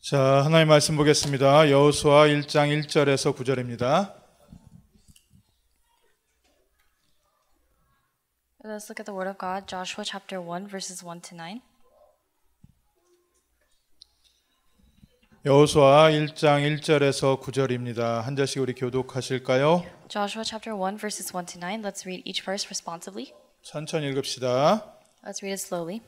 자, 하나님 말씀 보겠습니다. 여호수아 1장 1절에서 9절입니다. Let's look at the Word of God, Joshua chapter 1, verses 1 to 9. 여호수아 1장 1절에서 9절입니다. 한 절씩 우리 교독하실까요? Joshua chapter 1, verses 1 to 9. Let's read each verse responsively. 천천히 읽읍시다. Let's read it slowly.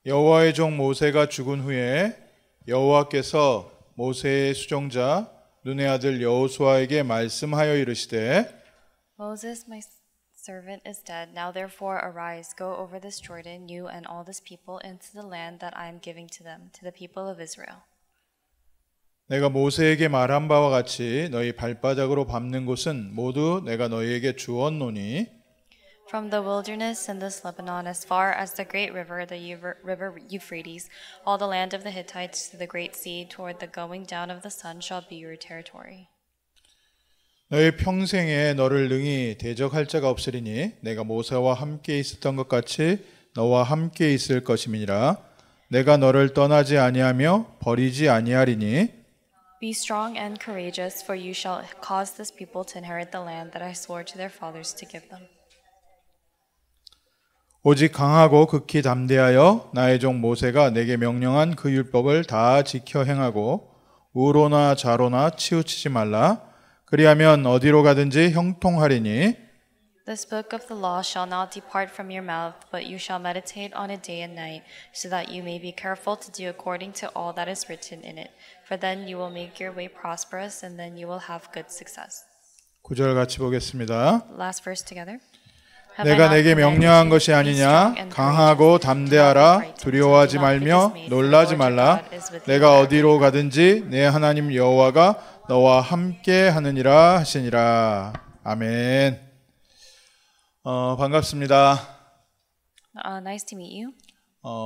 여호와의 종 모세가 죽은 후에 여호와께서 모세의 수종자 눈의 아들 여호수아에게 말씀하여 이르시되 Moses, my servant, is dead. Now therefore arise, go over this Jordan, you and all this people, into the land that I am giving to them, to the people of Israel. 내가 모세에게 말한 바와 같이 너희 발바닥으로 밟는 곳은 모두 내가 너희에게 주었노니 From the wilderness and this Lebanon, as far as the great river, the river Euphrates, all the land of the Hittites to the great sea, toward the going down of the sun, shall be your territory. 너희 평생에 너를 능히 대적할 자가 없으리니 내가 모세와 함께 있었던 것 같이 너와 함께 있을 것임이니라. 내가 너를 떠나지 아니하며 버리지 아니하리니 Be strong and courageous, for you shall cause this people to inherit the land that I swore to their fathers to give them. 오직 강하고 극히 담대하여 나의 종 모세가 내게 명령한 그 율법을 다 지켜 행하고 우로나 좌로나 치우치지 말라. 그리하면 어디로 가든지 형통하리니 This book of the law shall not depart from your mouth, but you shall meditate on it day and night, so that you may be careful to do according to all that is written in it. For then you will make your way prosperous, and then you will have good success. 9절 같이 보겠습니다. Last verse together. 내가 내게 명령한 것이 아니냐 강하고 담대하라 두려워하지 말며 놀라지 말라 내가 어디로 가든지 내 하나님 여호와가 너와 함께 하느니라 하시니라. 아멘. 반갑습니다. Nice to meet you.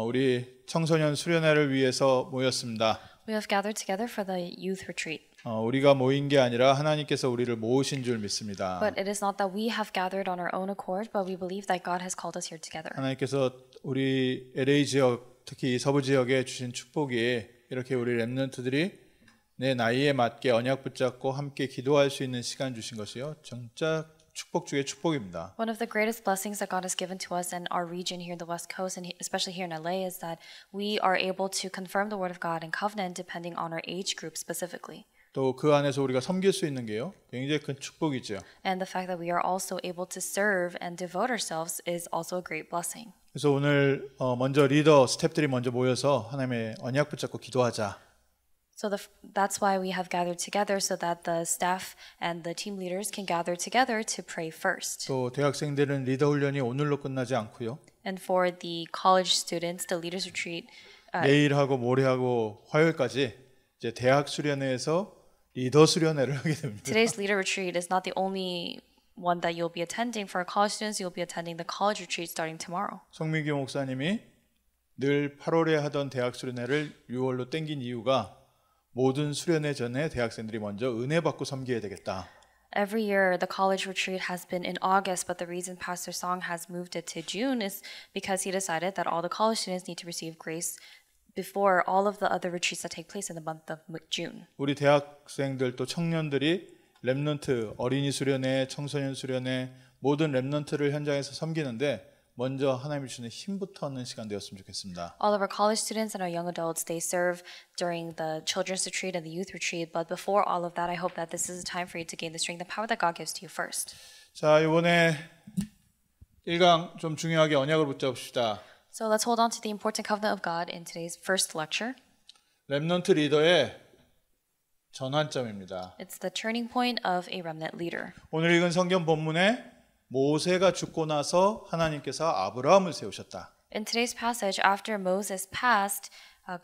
우리 청소년 수련회를 위해서 모였습니다. We have gathered together for the youth retreat. 우리가 모인 게 아니라 하나님께서 우리를 모으신 줄 믿습니다. But it is not that we have gathered on our own accord, but we believe that God has called us here together. 하나님께서 우리 LA 지역, 특히 서부 지역에 주신 축복이 이렇게 우리 렘넌트들이 내 나이에 맞게 언약 붙잡고 함께 기도할 수 있는 시간 주신 것이요. 진짜 축복 중에 축복입니다. One of the greatest blessings that God has given to us in our region here in the West Coast, and especially here in LA, is that we are able to confirm the Word of God and covenant depending on our age group specifically. 또 그 안에서 우리가 섬길 수 있는 게요. 굉장히 큰 축복이죠. And the fact that we are also able to serve and devote ourselves is also a great blessing. 그래서 오늘 먼저 리더 스태프들이 먼저 모여서 하나님의 언약 붙잡고 기도하자. So that's why we have gathered together, so that the staff and the team leaders can gather together to pray first. 또 대학생들은 리더 훈련이 오늘로 끝나지 않고요. And for the college students, the leaders retreat. 내일하고 모레하고 화요일까지 이제 대학 수련회에서 리더 수련회를 하게 됩니다. Today's leader retreat is not the only one that you'll be attending. For college students, you'll be attending the college retreat starting tomorrow. 성민규 목사님이 늘 8월에 하던 대학 수련회를 6월로 땡긴 이유가 모든 수련회 전에 대학생들이 먼저 은혜 받고 섬겨야 되겠다. Every year, the college retreat has been in August, but the reason Pastor Song has moved it to June is because he decided that all the college students need to receive grace before all of the other retreats that take place in the month of June. 우리 대학생들 또 청년들이 렘넌트 어린이 수련회, 청소년 수련회 모든 렘넌트를 현장에서 섬기는데 먼저 하나님이 주는 힘부터 얻는 시간 되었으면 좋겠습니다. All of our college students and our young adults, they serve during the children's retreat and the youth retreat. But before all of that, I hope that this is a time for you to gain the strength and power that God gives to you first. 자, 이번에 1강 좀 중요하게 언약을 붙잡읍시다. So let's hold on to the important covenant of God in today's first lecture. 렘넌트 리더의 전환점입니다. It's the turning point of a remnant leader. 오늘 읽은 성경 본문에 모세가 죽고 나서 하나님께서 아브라함을 세우셨다. In today's passage, after Moses passed,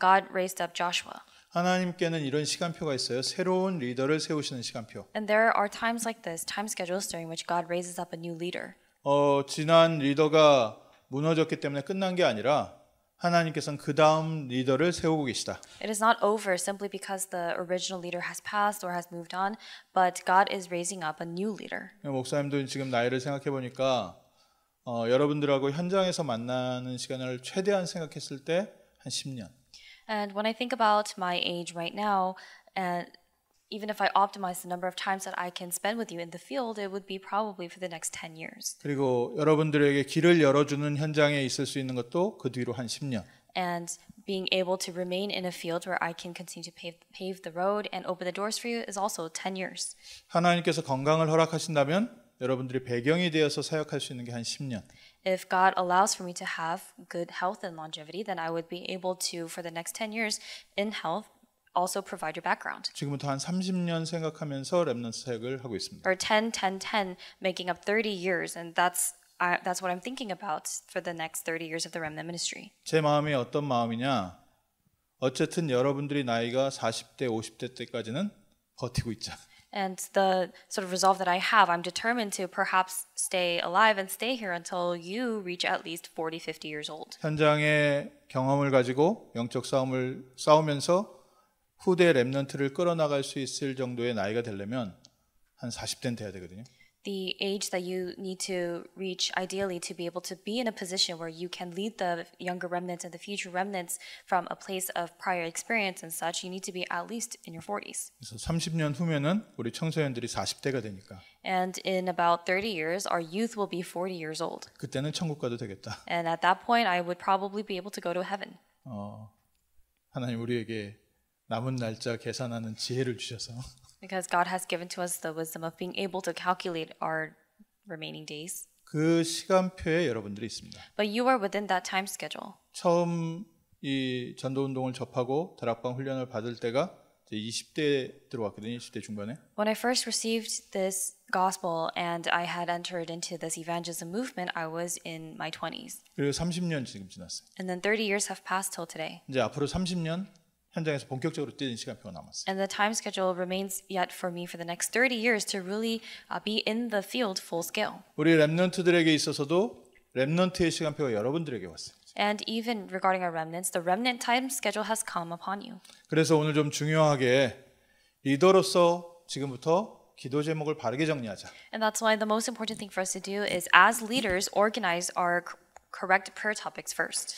God raised up Joshua. 하나님께는 이런 시간표가 있어요. 새로운 리더를 세우시는 시간표. And there are times like this, time schedules during which God raises up a new leader. 지난 리더가 무너졌기 때문에 끝난 게 아니라 하나님께서는 그 다음 리더를 세우고 계시다. It is not over simply because the original leader has passed or has moved on, but God is raising up a new leader. 목사님도 지금 나이를 생각해 보니까 여러분들하고 현장에서 만나는 시간을 최대한 생각했을 때 한 10년. And when I think about my age right now, and even if I optimize the number of times that I can spend with you in the field, it would be probably for the next 10 years. 그리고 여러분들에게 길을 열어주는 현장에 있을 수 있는 것도 그 뒤로 한 10년. And being able to remain in a field where I can continue to pave the road and open the doors for you is also 10 years. 하나님께서 건강을 허락하신다면 여러분들이 배경이 되어서 사역할 수 있는 게 한 10년. If God allows for me to have good health and longevity, then I would be able to, for the next 10 years in health, also provide your background. 지금부터 한 30년 생각하면서 렘넌트 사역을 하고 있습니다. Or 10, 10, 10, making up 30 years, and that's what I'm thinking about for the next 30 years of the remnant ministry. 제 마음이 어떤 마음이냐? 어쨌든 여러분들이 나이가 40대, 50대 때까지는 버티고 있자. And the sort of resolve that I have, I'm determined to perhaps stay alive and stay here until you reach at least 40, 50 years old. 현장의 경험을 가지고 영적 싸움을 싸우면서 후대 렘넌트를 끌어나갈 수 있을 정도의 나이가 되려면 한 40대는 돼야 되거든요. The age that you need to reach ideally to be able to be in a position where you can lead the younger remnants and the future remnants from a place of prior experience and such, you need to be at least in your 40s. 그래서 30년 후면은 우리 청소년들이 40대가 되니까 And in about 30 years, our youth will be 40 years old. 그때는 천국 가도 되겠다. And at that point, I would probably be able to go to heaven. 하나님 우리에게 남은 날짜 계산하는 지혜를 주셔서 Because God has given to us the wisdom of being able to calculate our remaining days. 그 시간표에 여러분들이 있습니다. But you are within that time schedule. 처음 이 전도 운동을 접하고 다락방 훈련을 받을 때가 이제 20대 들어왔거든요. 20대 중반에. When I first received this gospel and I had entered into this evangelism movement, I was in my 20s. 그리고 30년 지금 지났어요. And then 30 years have passed till today. 이제 앞으로 30년 현장에서 본격적으로 뛰는 시간표가 남았어요. And the time schedule remains yet for me for the next 30 years to really be in the field full scale. 우리 렘넌트들에게 있어서도 렘넌트의 시간표가 여러분들에게 왔어요. And even regarding our remnants, the remnant time schedule has come upon you. 그래서 오늘 좀 중요하게 리더로서 지금부터 기도 제목을 바르게 정리하자. And that's why the most important thing for us to do is as leaders organize our correct prayer topics first.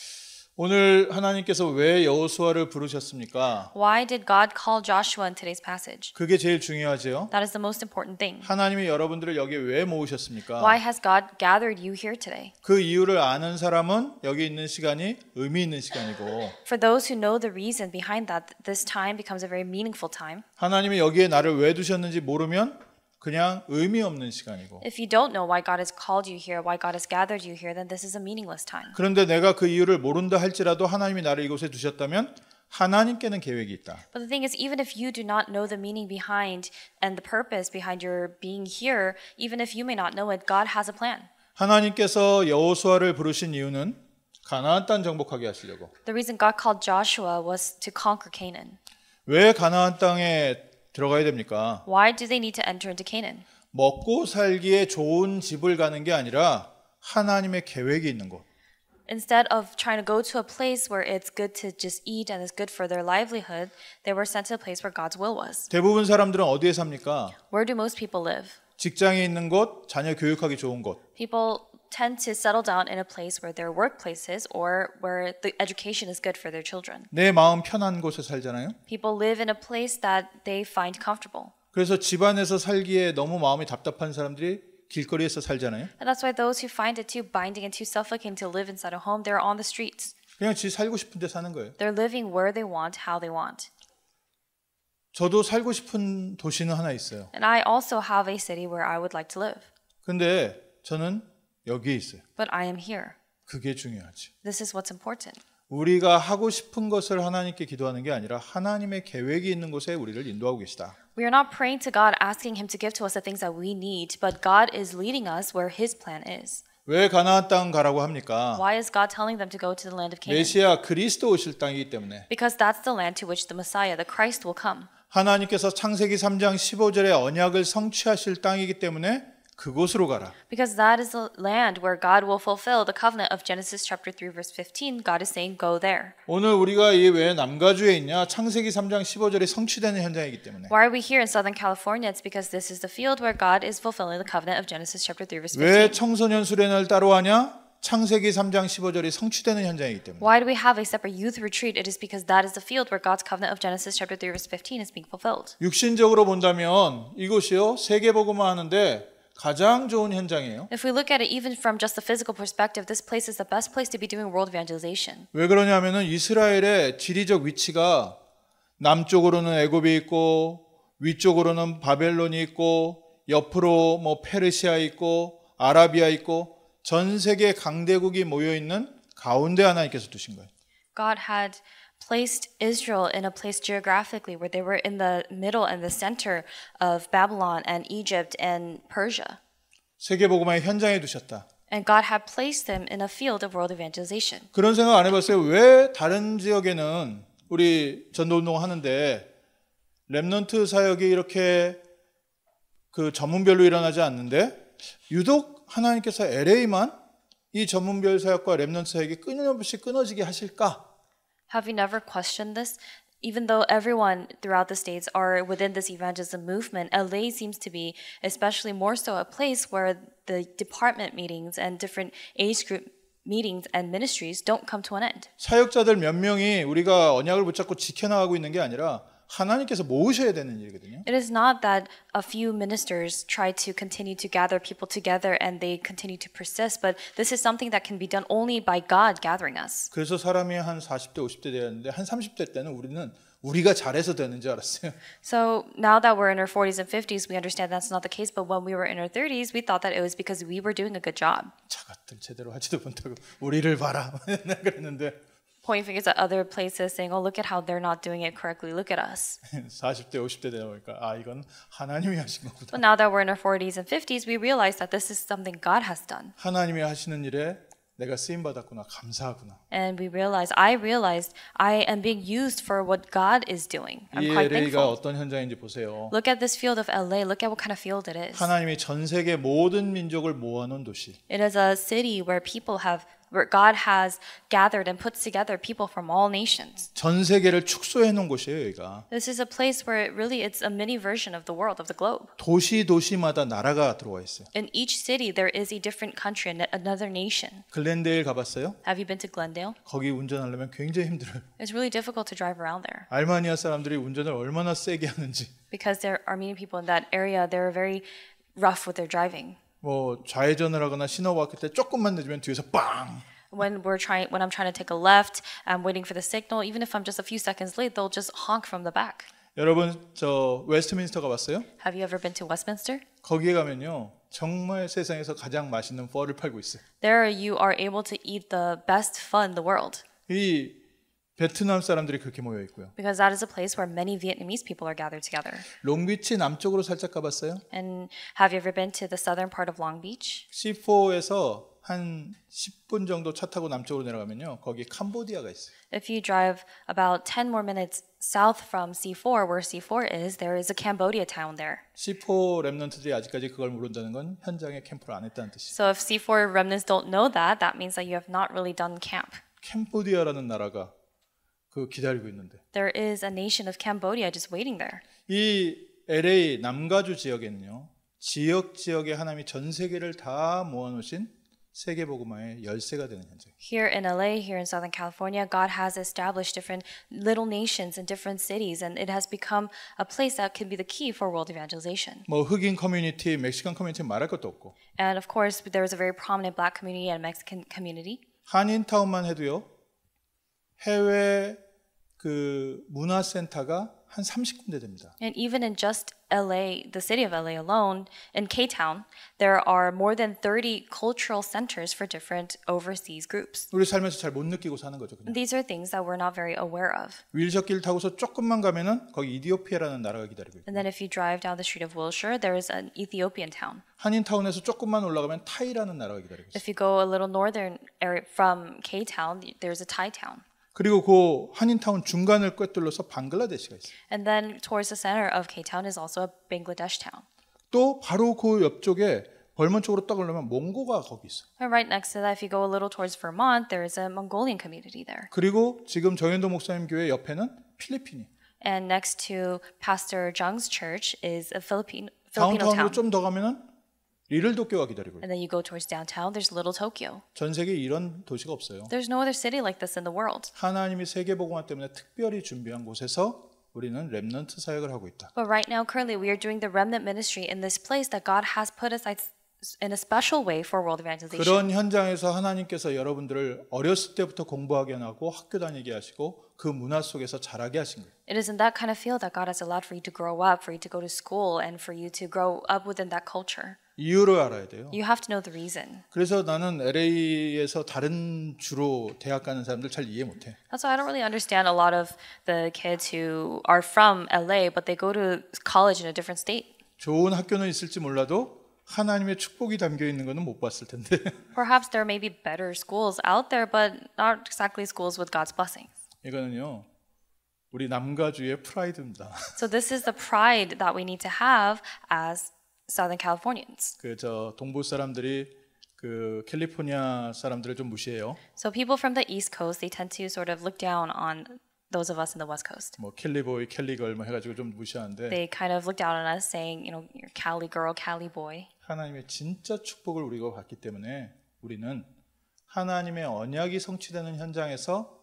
오늘 하나님께서 왜 여호수아를 부르셨습니까? Why did God call Joshua in today's passage? 그게 제일 중요하죠. That is the most important thing. 하나님이 여러분들을 여기에 왜 모으셨습니까? Why has God gathered you here today? 그 이유를 아는 사람은 여기 있는 시간이 의미 있는 시간이고 For those who know the reason behind that, this time becomes a very meaningful time. 하나님이 여기에 나를 왜 두셨는지 모르면 그냥 의미 없는 시간이고 If you don't know why God has called you here, why God has gathered you here, then this is a meaningless time. 그런데 내가 그 이유를 모른다 할지라도 하나님이 나를 이곳에 두셨다면 하나님께는 계획이 있다. But the thing is, even if you do not know the meaning behind and the purpose behind your being here, even if you may not know it, God has a plan. 하나님께서 여호수아를 부르신 이유는 가나안 땅 정복하게 하시려고. The reason God called Joshua was to conquer Canaan. 왜 가나안 땅에 들어가야 됩니까? Why do they need to enter into Canaan? 먹고 살기에 좋은 집을 가는 게 아니라 하나님의 계획이 있는 곳. Instead of trying to go to a place where it's good to just eat and it's good for their livelihood, they were sent to a place where God's will was. 대부분 사람들은 어디에 삽니까? Where do most people live? 직장에 있는 곳, 자녀 교육하기 좋은 곳. People tend to settle down in a place where their workplace is or where the education is good for their children. 내 마음 편한 곳에 살잖아요. People live in a place that they find comfortable. 그래서 집안에서 살기에 너무 마음이 답답한 사람들이 길거리에서 살잖아요. And that's why those who find it too binding and too suffocating to live inside a home, they're on the streets. 그냥 지 살고 싶은 데 사는 거예요. They're living where they want, how they want. 저도 살고 싶은 도시는 하나 있어요. And I also have a city where I would like to live. 근데 저는 여기에 있어요. But I am here. 그게 중요하지. This is what's important. 우리가 하고 싶은 것을 하나님께 기도하는 게 아니라 하나님의 계획이 있는 곳에 우리를 인도하고 계시다. We are not praying to God, asking Him to give to us the things that we need, but God is leading us where His plan is. 왜 가나안 땅 가라고 합니까? Why is God telling them to go to the land of Canaan? 메시아 그리스도 오실 땅이기 때문에. Because that's the land to which the Messiah, the Christ, will come. 하나님께서 창세기 3장 15절의 언약을 성취하실 땅이기 때문에 그곳으로 가라. Because that is the land where God will fulfill the covenant of Genesis chapter 3 verse 15. God is saying go there. 오늘 우리가 이 왜 남가주에 있냐? 창세기 3장 15절이 성취되는 현장이기 때문에. Why are we here in Southern California? It's because this is the field where God is fulfilling the covenant of Genesis chapter 3 verse 15. 왜 청소년 수련회를 따로 하냐? 창세기 3장 15절이 성취되는 현장이기 때문에. Why do we have a separate youth retreat? It is because that is the field where God's covenant of Genesis chapter 3 verse 15 is being fulfilled. 육신적으로 본다면 이곳이요 세계복음화 하는데 가장 좋은 현장이에요. If we look at it even from just the physical perspective, this place is the best place to be doing world evangelization. 왜 그러냐면은 이스라엘의 지리적 위치가 남쪽으로는 애굽이 있고 위쪽으로는 바벨론이 있고 옆으로 뭐 페르시아 있고 아라비아 있고 전 세계 강대국이 모여 있는 가운데 하나님께서 두신 거예요. God had placed Israel in a place geographically where they were in the middle and the center of Babylon and Egypt and Persia. 세계복음화의 현장에 두셨다. And God had placed them in a field of world evangelization. 그런 생각 안 해봤어요? 왜 다른 지역에는 우리 전도운동 하는데 렘넌트 사역이 이렇게 그 전문별로 일어나지 않는데 유독 하나님께서 LA만 이 전문별 사역과 렘넌트 사역이 끊임없이 끊어지게 하실까? Have you never questioned this? Even though everyone throughout the states are within this evangelism movement, LA seems to be especially more so a place where the department meetings and different age group meetings and ministries don't come to an end. 사역자들 몇 명이 우리가 언약을 붙잡고 지켜나가고 있는 게 아니라 하나님께서 모으셔야 되는 일이거든요. It is not that a few ministers try to continue to gather people together and they continue to persist, but this is something that can be done only by God gathering us. 그래서 사람이 한 40대, 50대 되었는데 한 30대 때는 우리가 잘해서 되는 줄 알았어요. So now that we're in our 40s and 50s, we understand that's not the case, but when we were in our 30s, we thought that it was because we were doing a good job. 저것들 제대로 하지도 못하고 우리를 봐라. 그랬는데 Pointing fingers at other places saying, oh, look at how they're not doing it correctly. Look at us. 40대, 50대 되다 보니까 이건 하나님이 하신 거구나. But now that we're in our 40s and 50s, we realize that this is something God has done. 하나님이 하시는 일에 내가 쓰임 받았구나. 감사하구나. And I realized I am being used for what God is doing. I'm 이 quite LA가 thankful. 어떤 현장인지 보세요. Look at this field of LA. Look at what kind of field it is. 하나님이 전 세계 모든 민족을 모아놓은 도시. It is a city where God has gathered and put together people from all nations. 전 세계를 축소해 놓은 곳이에요, 여기가. This is a place where it's a mini version of the world, of the globe. 도시마다 나라가 들어와 있어요. In each city, there is a different country, another nation. 글렌데일 가봤어요? Have you been to Glendale? 거기 운전하려면 굉장히 힘들어요. It's really difficult to drive around there 알마니아 사람들이 운전을 얼마나 세게 하는지. because there are many people in that area. They're very rough with their driving. 뭐 좌회전을 하거나 신호가 왔을 때 조금만 늦으면 뒤에서 빵. When I'm trying to take a left, I'm waiting for the signal. Even if I'm just a few seconds late, they'll just honk from the back. 여러분 저 웨스트민스터 가봤어요? Have you ever been to Westminster? 거기에 가면요 정말 세상에서 가장 맛있는 펄을 팔고 있어요. There you are able to eat the best pho in the world. 이 베트남 사람들이 그렇게 모여 있고요. Because that is a place where many Vietnamese people are gathered together. 롱비치 남쪽으로 살짝 가봤어요? And have you ever been to the southern part of Long Beach? C4에서 한 10분 정도 차 타고 남쪽으로 내려가면요. 거기 캄보디아가 있어요. If you drive about 10 more minutes south from C4, where C4 is, there is a Cambodia town there. C4 렘넌트들이 아직까지 그걸 모른다는 건 현장에 캠프를 안 했다는 뜻이에요. So if C4 remnants don't know that, that means that you have not really done camp. 캄보디아라는 나라가 그 기다리고 있는데. There is a nation of Cambodia just waiting there. 이 LA 남가주 지역에는요. 지역에 하나님이 전 세계를 다 모아놓으신 세계복음화의 열쇠가 되는 현장. Here in LA, here in Southern California, God has established different little nations in different cities, and it has become a place that can be the key for world evangelization. 뭐 흑인 커뮤니티, 멕시칸 커뮤니티 말할 것도 없고. And of course, there is a very prominent Black community and Mexican community. 한인타운만 해도요. 해외 그 문화센터가 한 30군데 됩니다. And even in just LA, the city of LA alone, in K-Town, there are more than 30 cultural centers for different overseas groups. 우리 살면서 잘 못 느끼고 사는 거죠. 그냥. These are things that we're not very aware of. 윌셔길 타고서 조금만 가면은 거기 이디오피아라는 나라가 기다리고 있고. And then if you drive down the street of Wilshire, there is an Ethiopian town. 한인타운에서 조금만 올라가면 타이라는 나라가 기다리고 있어요. If you go a little northern area from K-Town, there's a Thai town. 그리고 그 한인타운 중간을 꿰뚫려서 방글라데시가 있어요. And then towards the center of K-Town is also a Bangladesh town. 또 바로 그 옆쪽에 벌먼 쪽으로 딱 올라면 몽고가 거기 있어요. And right next to that, if you go a little towards Vermont, there is a Mongolian community there. 그리고 지금 정현도 목사님 교회 옆에는 필리핀이. And next to Pastor Jung's church is a Filipino 다운타운으로 town. 좀 더 가면은 리를 도쿄가 기다리고 And 있어요. then you go towards downtown, there's Little Tokyo. 전 세계에 이런 도시가 없어요. There's no other city like this in the world. 하나님이 세계복음화 때문에 특별히 준비한 곳에서 우리는 렘넌트 사역을 하고 있다. But right now, currently, we are doing the remnant ministry in this place that God has put aside in a special way for world evangelization. 그런 현장에서 하나님께서 여러분들을 어렸을 때부터 공부하게 하고 학교 다니게 하시고 그 문화 속에서 자라게 하신 거예요. It is in that kind of field that God has allowed for you to grow up, for you to go to school, and for you to grow up within that culture. 이유를 알아야 돼요. You have to know the reason. 그래서 나는 LA에서 다른 주로 대학 가는 사람들 잘 이해 못해. That's why I don't really understand a lot of the kids who are from LA, but they go to college in a different state. 좋은 학교는 있을지 몰라도 하나님의 축복이 담겨 있는 거는 못 봤을 텐데. Perhaps there may be better schools out there, but not exactly schools with God's blessings. 이거는요. 우리 남가주의 프라이드입니다. So this is the pride that we need to have as Southern Californians. 그 저 동부 사람들이 그 캘리포니아 사람들을 좀 무시해요. So people from the East Coast, they tend to sort of look down on those of us in the West Coast. 뭐 캘리보이, 캘리걸 뭐 해가지고 좀 무시하는데 They kind of look down on us saying, you know, you're Cali girl, Cali boy. 하나님의 진짜 축복을 우리가 받기 때문에 우리는 하나님의 언약이 성취되는 현장에서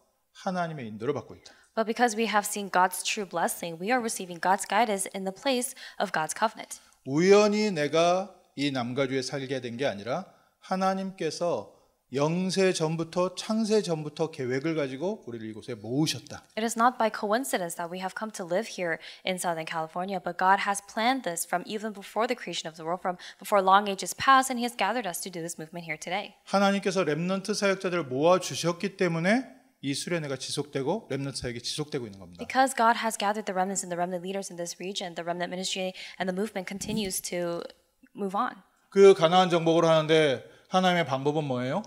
하나님의 인도를 받고 있다. But because we have seen God's true blessing, we are receiving God's guidance in the place of God's covenant. 우연히 내가 이 남가주에 살게 된 게 아니라 하나님께서 영세 전부터 창세 전부터 계획을 가지고 우리를 이곳에 모으셨다. It is not by coincidence that we have come to live here in Southern California, but God has planned this from even before the creation of the world, from before long ages past, and He has gathered us to do this movement here today. 하나님께서 렘넌트 사역자들을 모아 주셨기 때문에 이 수련회가 지속되고 렘넌트 사역이 지속되고 있는 겁니다. Because God has gathered the remnants and the remnant leaders in this region, the remnant ministry and the movement continues to move on. 그 가나안 정복을 하는데 하나님의 방법은 뭐예요?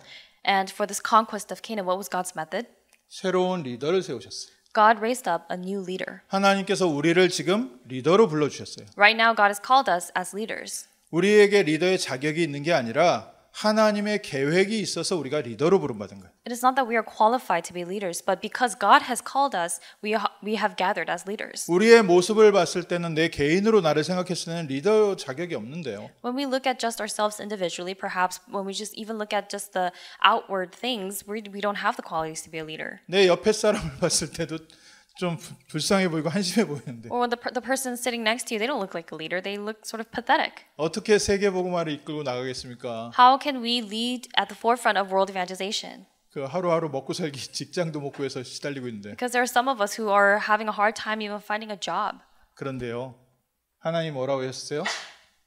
And for this conquest of Canaan, what was God's method? 새로운 리더를 세우셨어요. God raised up a new leader. 하나님께서 우리를 지금 리더로 불러주셨어요. Right now, God has called us as leaders. 우리에게 리더의 자격이 있는 게 아니라 하나님의 계획이 있어서 우리가 리더로 부름받은 거예요. It is not that we are qualified to be leaders, but because God has called us, we have gathered as leaders. 우리의 모습을 봤을 때는 내 개인으로 나를 생각했을 때는 리더 자격이 없는데요. When we look at just ourselves individually, perhaps when we just even look at just the outward things, we don't have the qualities to be a leader. 내 옆에 사람을 봤을 때도 좀 불쌍해 보이고 한심해 보이는데 Or when the person sitting next to you, they don't look like a leader. They look sort of pathetic. 어떻게 세계복음화를 이끌고 나가겠습니까? How can we lead at the forefront of world evangelization? 그 하루하루 먹고 살기 직장도 못 구해서 시달리고 있는데 Because there are some of us who are having a hard time even finding a job. 그런데요. 하나님 뭐라고 하셨어요?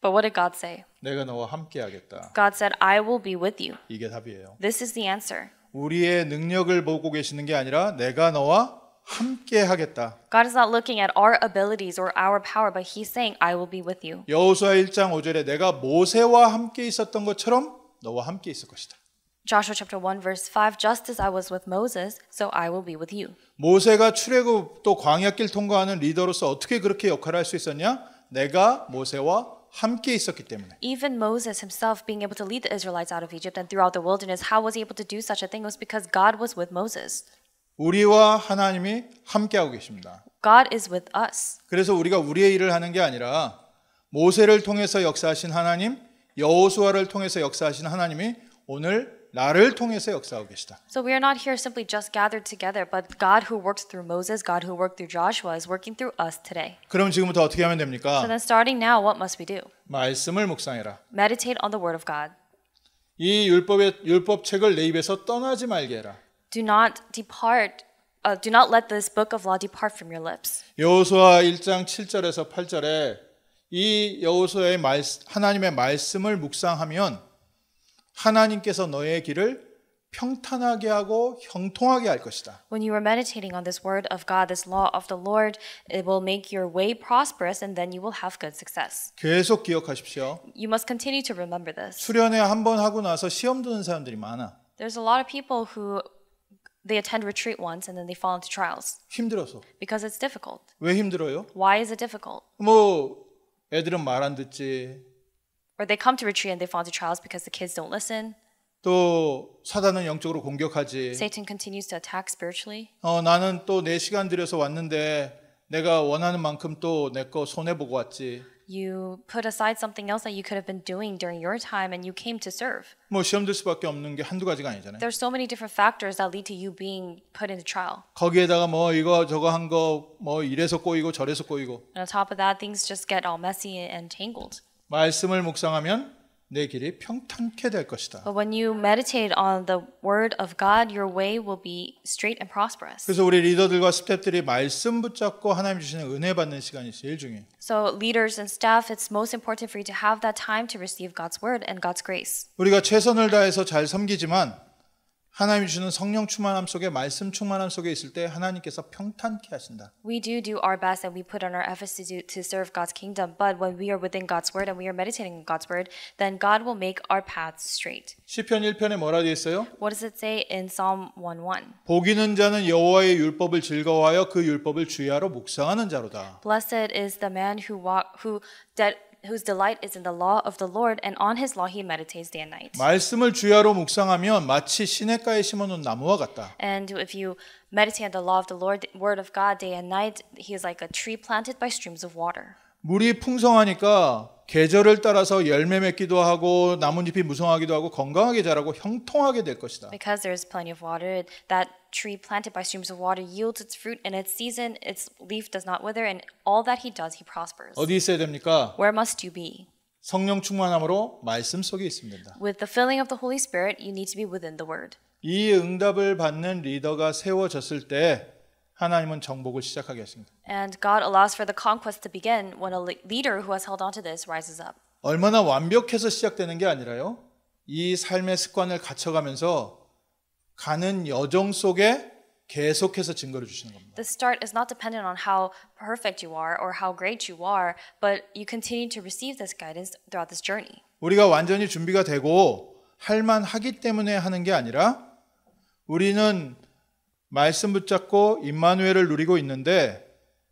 But what did God say? 내가 너와 함께 하겠다. God said, I will be with you. 이게 답이에요. This is the answer. 우리의 능력을 보고 계시는 게 아니라 내가 너와 함께 하겠다. God is not looking at our abilities or our power, but He's saying, I will be with you. 여호수아 1장 5절에 내가 모세와 함께 있었던 것처럼 너와 함께 있을 것이다. Joshua chapter 1 verse 5, just as I was with Moses, so I will be with you. 모세가 출애굽 또 광야길 통과하는 리더로서 어떻게 그렇게 역할을 할 수 있었냐? 내가 모세와 함께 있었기 때문에. Even Moses himself being able to lead the Israelites out of Egypt and throughout the wilderness, how was he able to do such a thing? It was because God was with Moses. 우리와 하나님이 함께하고 계십니다. God is with us. 그래서 우리가 우리의 일을 하는 게 아니라 모세를 통해서 역사하신 하나님, 여호수아를 통해서 역사하신 하나님이 오늘 나를 통해서 역사하고 계시다. So we are not here simply just gathered together, but God who worked through Moses, God who worked through Joshua is working through us today. 그럼 지금부터 어떻게 하면 So 됩니까? then starting now, what must we do? 말씀을 묵상해라. Meditate on the word of God. 이 율법책을 내 입에서 떠나지 말게 해라. Do not let this book of law depart from your lips. 여호수아 1장 7절에서 8절에 이 여호수아의 하나님의 말씀을 묵상하면 하나님께서 너의 길을 평탄하게 하고 형통하게 할 것이다. When you are meditating on this word of God, this law of the Lord, it will make your way prosperous and then you will have good success. 계속 기억하십시오. You must continue to remember this. 수련회 한 번 하고 나서 시험 드는 사람들이 많아. There's a lot of people who they attend retreat once and then they fall into trials 힘들어서. because it's difficult. 왜 힘들어요? Why is it difficult? 뭐 애들은 말 안 듣지. Or they come to retreat and they fall into trials because the kids don't listen. 또 사단은 영적으로 공격하지. Satan continues to attack spiritually. 나는 또 내 시간 들여서 왔는데 내가 원하는 만큼 또 내 거 손해 보고 왔지. You put aside something else that you could have been doing during your time and you came to serve. 뭐 시험 들 수밖에 없는 게 한두 가지가 아니잖아요. There's so many different factors that lead to you being put into trial. 거기에다가 뭐 이거 저거 한 거 뭐 이래서 꼬이고 저래서 꼬이고. And on top of that, things just get all messy and tangled. 말씀을 묵상하면 내 길이 평탄케 될 것이다. But when you meditate on the word of God, your way will be straight and prosperous. 그래서 우리 리더들과 스태프들이 말씀 붙잡고 하나님 주시는 은혜 받는 시간이 제일 중요해요. So leaders and staff, it's most important for you to have that time to receive God's word and God's grace. 우리가 최선을 다해서 잘 섬기지만 하나님이 주는 성령 충만함 속에 말씀 충만함 속에 있을 때 하나님께서 평탄케 하신다. We do our best and we put on our efforts to serve God's kingdom. But when we are within God's word and we are meditating on God's word, then God will make our paths straight. 시편 1편에 뭐라 되어 있어요? What does it say in Psalm 1:1? 복 있는 자는 여호와의 율법을 즐거워하여 그 율법을 주야로 묵상하는 자로다. Blessed is the man whose delight is in the law of the Lord, and on his law he meditates day and night. 말씀을 주야로 묵상하면 마치 시냇가에 심어놓은 나무와 같다. And if you meditate on the law of the Lord, word of God day and night, he is like a tree planted by streams of water. 물이 풍성하니까 계절을 따라서 열매 맺기도 하고 나뭇잎이 무성하기도 하고 건강하게 자라고 형통하게 될 것이다. Because there is plenty of water, that tree planted by streams of water yields its fruit in its season, its leaf does not wither, and all that he does, he prospers. 어디 있어야 됩니까? Where must you be? 성령 충만함으로 말씀 속에 있으면 된다. With the filling of the Holy Spirit, you need to be within the Word. 이 응답을 받는 리더가 세워졌을 때 하나님은 정복을 시작하게 하십니다. And God allows for the conquest to begin when a leader who has held on to this rises up. 얼마나 완벽해서 시작되는 게 아니라요. 이 삶의 습관을 갖춰가면서 가는 여정 속에 계속해서 증거를 주시는 겁니다. The start is not dependent on how perfect you are or how great you are, but you continue to receive this guidance throughout this journey. 우리가 완전히 준비가 되고 할만하기 때문에 하는 게 아니라 우리는 말씀 붙잡고 임마누엘을 누리고 있는데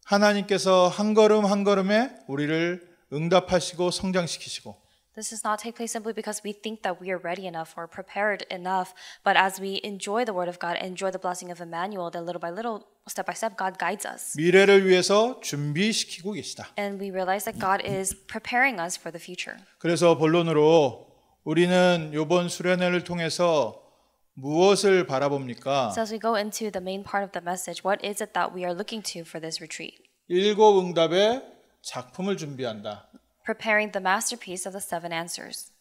하나님께서 한 걸음 한 걸음에 우리를 응답하시고 성장시키시고 This does not take place simply because we think that we are ready enough or prepared enough, but as we enjoy the word of God, enjoy the blessing of Emmanuel, then little by little, step by step, God guides us. 미래를 위해서 준비시키고 계시다. And we realize that God is preparing us for the future. 그래서 본론으로 우리는 이번 수련회를 통해서 무엇을 바라봅니까? So as we go into the main part of the message, what is it that we are looking to for this retreat? 7 응답의 작품을 준비한다. Preparing the masterpiece of the 7 answers.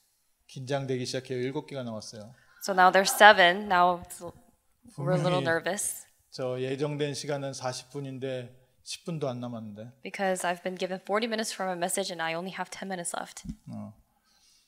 긴장되기 시작해요. 7개가 나왔어요. So now there's 7. Now we're a little nervous 저 예정된 시간은 40분인데 10분도 안 남았는데. because I've been given 40 minutes for my message and I only have 10 minutes left.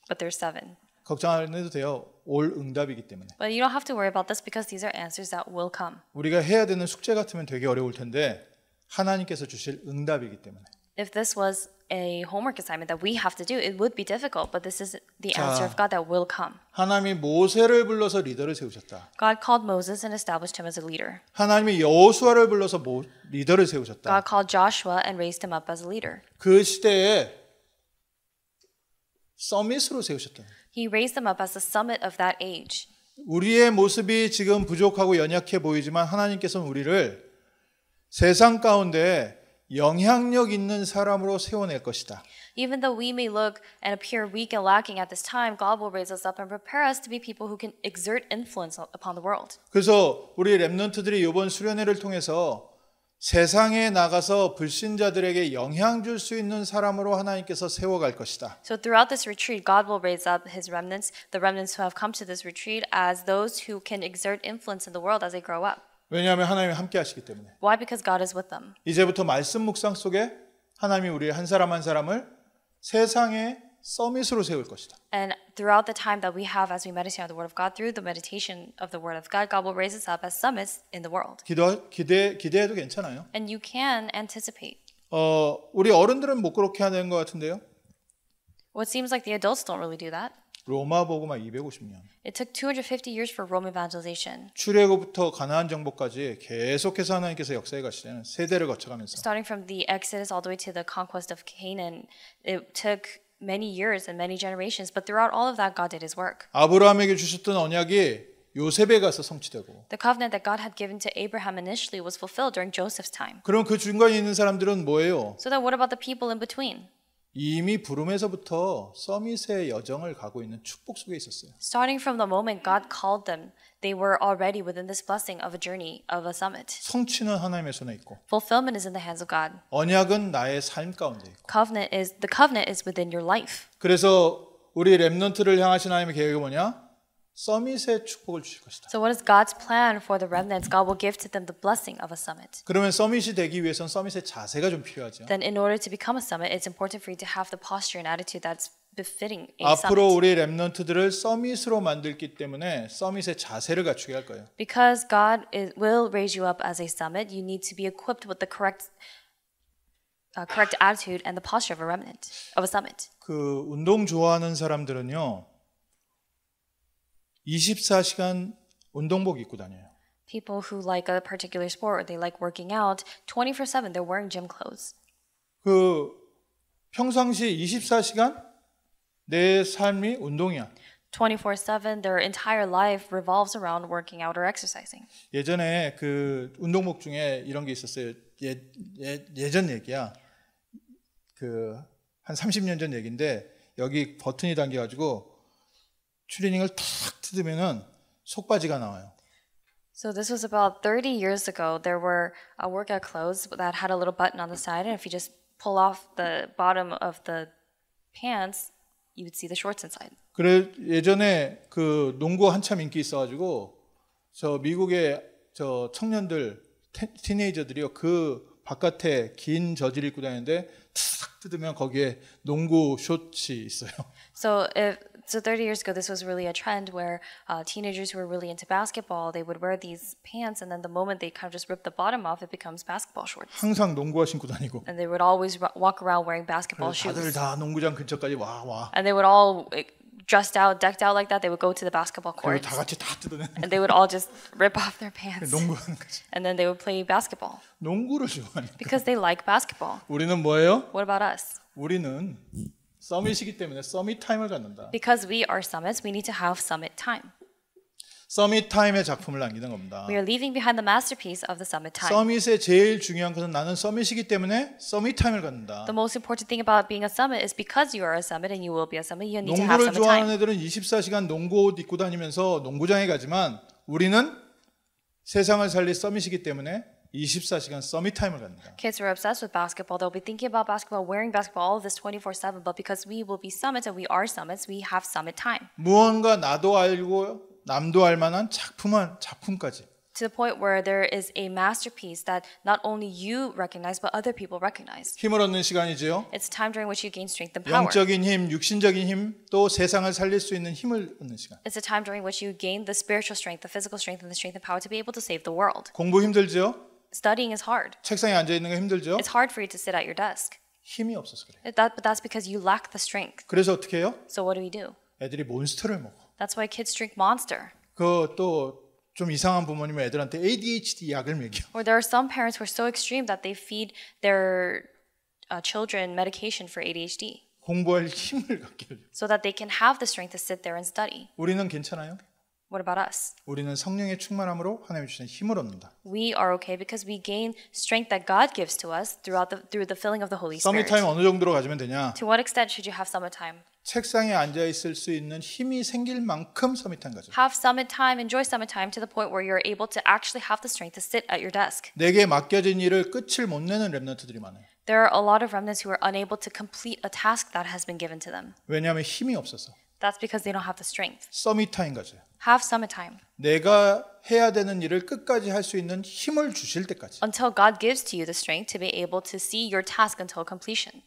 But there's 7. 걱정 안 해도 돼요. 올 응답이기 때문에. But you don't have to worry about this because these are answers that will come. 우리가 해야 되는 숙제 같으면 되게 어려울 텐데 하나님께서 주실 응답이기 때문에. If this was a homework assignment that we have to do, it would be difficult, but this is the answer of God that will come. 하나님이 모세를 불러서 리더를 세우셨다. God called Moses and established him as a leader. 하나님이 여호수아를 불러서 리더를 세우셨다. God called Joshua and raised him up as a leader. 그 시대에 서밋으로 세우셨다. He raised them up as the summit of that age. 우리의 모습이 지금 부족하고 연약해 보이지만 하나님께서는 우리를 세상 가운데 영향력 있는 사람으로 세워낼 것이다. Even though we may look and appear weak and lacking at this time, God will raise us up and prepare us to be people who can exert influence upon the world. 그래서 우리 렘넌트들이 이번 수련회를 통해서 세상에 나가서 불신자들에게 영향 줄 수 있는 사람으로 하나님께서 세워갈 것이다. So throughout this retreat, God will raise up His remnants, the remnants who have come to this retreat, as those who can exert influence in the world as they grow up. 왜냐하면 하나님이 함께 하시기 때문에. Why? Because God is with them. 이제부터 말씀 묵상 속에 하나님이 우리 한 사람 한 사람을 세상의 서밋으로 세울 것이다. And throughout the time that we have as we meditate on the Word of God, through the meditation of the Word of God, God will raise us up as summits in the world. 기대해도 괜찮아요. And you can anticipate. 우리 어른들은 못 그렇게 하는 것 같은데요. What seems like the adults don't really do that. 로마 복음화 250년. It took 250 years for Rome evangelization. 출애굽부터 가나안 정복까지 계속해서 하나님께서 역사에 가시는 세대를 거쳐가면서. Starting from the Exodus all the way to the conquest of Canaan, it took many years and many generations, but throughout all of that, God did His work. 아브라함에게 주셨던 언약이 요셉에 가서 성취되고. The covenant that God had given to Abraham initially was fulfilled during Joseph's time. 그럼 그 중간에 있는 사람들은 뭐예요? So then what about the people in between? 이미 부름에서부터 서밋의 여정을 가고 있는 축복 속에 있었어요. Starting from the moment God called them, they were already within this blessing of a journey of a summit. 성취는 하나님의 손에 있고 Fulfillment is in the hands of God. 언약은 나의 삶 가운데 있고 The covenant is within your life. 그래서 우리 렘넌트를 향하신 하나님의 계획이 뭐냐? 서밋의 축복을 주실 것이다. So what is God's plan for the remnants? God will give to them the blessing of a summit. 그러면 서밋이 되기 위해서는 서밋의 자세가 좀 필요하죠. Then in order to become a summit, it's important for you to have the posture and attitude that's befitting a 앞으로 summit. 우리 렘넌트들을 서밋으로 만들기 때문에 서밋의 자세를 갖추게 할 거예요. Because God will raise you up as a summit, you need to be equipped with the correct attitude and the posture of a summit. 그 운동 좋아하는 사람들은요. 24시간 운동복 입고 다녀요. People who like a particular sport or they like working out, 24/7 they're wearing gym clothes. 그 평상시 24시간 내 삶이 운동이야. 24/7 their entire life revolves around working out or exercising. 예전에 그 운동복 중에 이런 게 있었어요. 예전 얘기야. 그 한 30년 전 얘기인데 여기 버튼이 당겨 가지고 추리닝을 탁 뜯으면은 속바지가 나와요. So this was about 30 years ago. There were workout clothes that had a little button on the side, and if you just pull off the bottom of the pants, you would see the shorts inside. 그래 예전에 그 농구 한참 인기 있어가지고 저 미국의 저 청년들 티네이저들이요 그 바깥에 긴 저지를 입고 다니는데 탁 뜯으면 거기에 농구 숏이 있어요. So 30 years ago, this was really a trend where teenagers who were really into basketball, they would wear these pants, and then the moment they kind of just rip the bottom off, it becomes basketball shorts. 항상 농구화 신고 다니고. And they would always walk around wearing basketball shoes. 다들 다 농구장 근처까지 와. And they would all dressed out, decked out like that. They would go to the basketball 그리고 courts. 다 같이 다 뜯어내. And they would all just rip off their pants. 농구하는 거지. And then they would play basketball. 농구를 좋아하니까. Because they like basketball. 우리는 뭐예요? What about us? 우리는 서밋이기 때문에 서밋 타임을 갖는다. Because we are summits, we need to have summit time. 서밋 타임의 작품을 남기는 겁니다. We are leaving behind the masterpiece of the summit time. 서밋의 제일 중요한 것은 나는 서밋이기 때문에 서밋 타임을 갖는다. The most important thing about being a summit is because you are a summit and you will be a summit, you need to have 농구를 summit time. 좋아하는 애들은 24시간 농구 옷 입고 다니면서 농구장에 가지만 우리는 세상을 살릴 서밋이기 때문에 24시간 서밋 타임을 갖는다. Kids who are obsessed with basketball, they'll be thinking about basketball, wearing basketball, all of this 24/7. But because we will be summits and we are summits, we have summit time. 무언가 나도 알고 남도 알 만한 작품까지. To the point where there is a masterpiece that not only you recognize, but other people recognize. 힘을 얻는 시간이지요. It's a time during which you gain strength and power. 영적인 힘, 육신적인 힘, 또 세상을 살릴 수 있는 힘을 얻는 시간. It's a time during which you gain the spiritual strength, the physical strength, and the strength and power to be able to save the world. 공부 힘들죠? Studying is hard. 책상에 앉아 있는 거 힘들죠? It's hard for you to sit at your desk. 힘이 없어서 그래요. But that's because you lack the strength. 그래서 어떻게 해요? So what do? 애들이 몬스터를 먹어. That's why kids drink Monster. 그 또 좀 이상한 부모님은 애들한테 ADHD 약을 먹여. Or there are some parents who are so extreme that they feed their children medication for ADHD. 공부할 힘을 갖게 해요. So that they can have the strength to sit there and study. 우리는 괜찮아요? What about us? 우리는 성령의 충만함으로 하나님 주시는 힘을 얻는다. We are okay because we gain strength that God gives to us through the filling of the Holy 서밋 Spirit. 타임 어느 정도로 가지면 되냐? To what extent should you have summit time? 책상에 앉아 있을 수 있는 힘이 생길 만큼 서밋 타임 가져. Have summit time, enjoy summit time to the point where you're able to actually have the strength to sit at your desk. 내게 맡겨진 일을 끝을 못 내는 렘넌트들이 많아요. There are a lot of remnants who are unable to complete a task that has been given to them. 왜냐하면 힘이 없어서. That's because they don't have the strength. 서밋 타임 가져요. Have summit time. 내가 해야 되는 일을 끝까지 할 수 있는 힘을 주실 때까지. Until God gives to you the strength to be able to see your task until completion.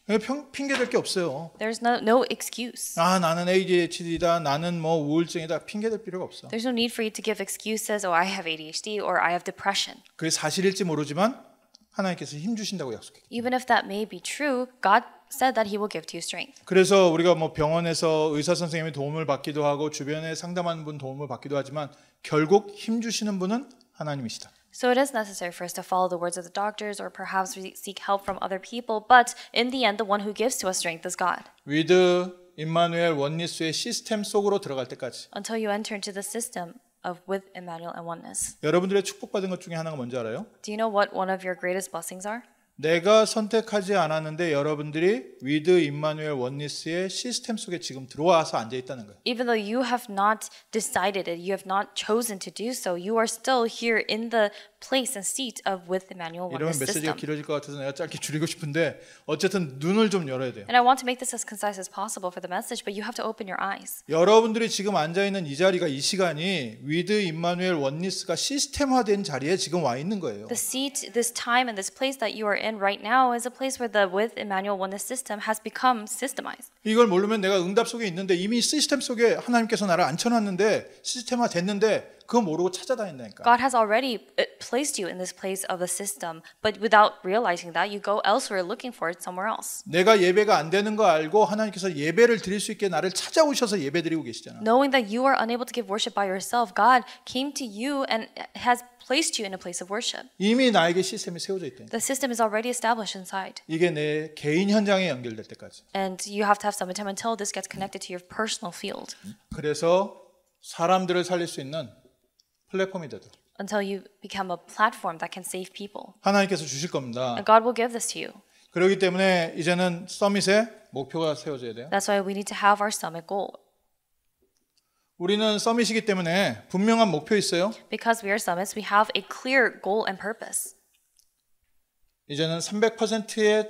핑계 댈 게 없어요. There's no excuse. 아, 나는 ADHD다. 나는 뭐 우울증이다. 핑계 댈 필요가 없어. There's no need for you to give excuses. Oh, I have ADHD or I have depression. 그게 사실일지 모르지만 하나님께서 힘 주신다고 약속해요. Even if that may be true, God said that He will give to you strength. 그래서 우리가 뭐 병원에서 의사 선생님의 도움을 받기도 하고 주변에 상담하는 분 도움을 받기도 하지만 결국 힘 주시는 분은 하나님이시다. So it is necessary for us to follow the words of the doctors or perhaps seek help from other people, but in the end, the one who gives to us strength is God. 위드 임마누엘 원리스의 시스템 속으로 들어갈 때까지. Until you enter into the system of with Emmanuel and oneness. 여러분들의 축복받은 것 중에 하나가 뭔지 알아요? Do you know what one of your greatest blessings are? 내가 선택하지 않았는데 여러분들이 위드 임마누엘 원니스의 시스템 속에 지금 들어와서 앉아 있다는 거예요. Even though you have not decided it, you have not chosen to do so, you are still here in the place and seat of with Emmanuel 이러면 Oneness 메시지가 system. 길어질 것 같아서 내가 짧게 줄이고 싶은데 어쨌든 눈을 좀 열어야 돼요. And I want to make this as concise as possible for the message, but you have to open your eyes. 여러분들이 지금 앉아 있는 이 자리가 이 시간이 위드 임마누엘 원니스가 시스템화된 자리에 지금 와 있는 거예요. The seat, this time, and this place that you are in right now is a place where the with Emmanuel Oneness system has become systemized. 이걸 모르면 내가 응답 속에 있는데 이미 시스템 속에 하나님께서 나를 앉혀놨는데 시스템화 됐는데 그거 모르고 찾아다닌다니까. God has already placed you in this place of the system, but without realizing that, you go elsewhere looking for it somewhere else. 내가 예배가 안 되는 거 알고 하나님께서 예배를 드릴 수 있게 나를 찾아오셔서 예배 드리고 계시잖아. Knowing that you are unable to give worship by yourself, God came to you and has placed you in a place of worship. 이미 나에게 시스템이 세워져 있다. The system is already established inside. 이게 내 개인 현장에 연결될 때까지. And you have to have some time until this gets connected to your personal field. 그래서 사람들을 살릴 수 있는 플랫폼이 되도록 Until you become a platform that can save people. 하나님께서 주실 겁니다. And God will give this to you. 그렇기 때문에 이제는 서밋의 목표가 세워져야 돼요. That's why we need to have our summit goal. 우리는 서밋이기 때문에 분명한 목표 있어요. Because we are summits, we have a clear goal and purpose. 이제는 300%의